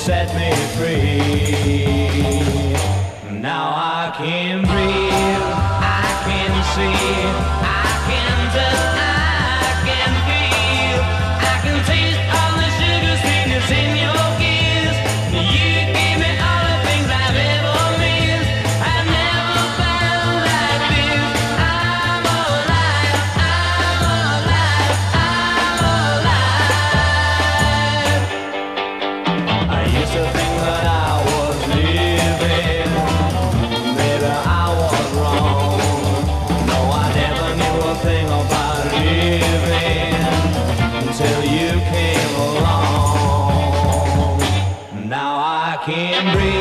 set me free. Now I can breathe, I can see, I can touch, I can feel, I can taste all the sugar sweetness in your kiss. You give me all the things I've ever missed. I've never felt like this. I'm alive, I'm alive, I'm alive. I used to think that I was living, maybe I was wrong. No, I never knew a thing about living until you came along. Now I can breathe.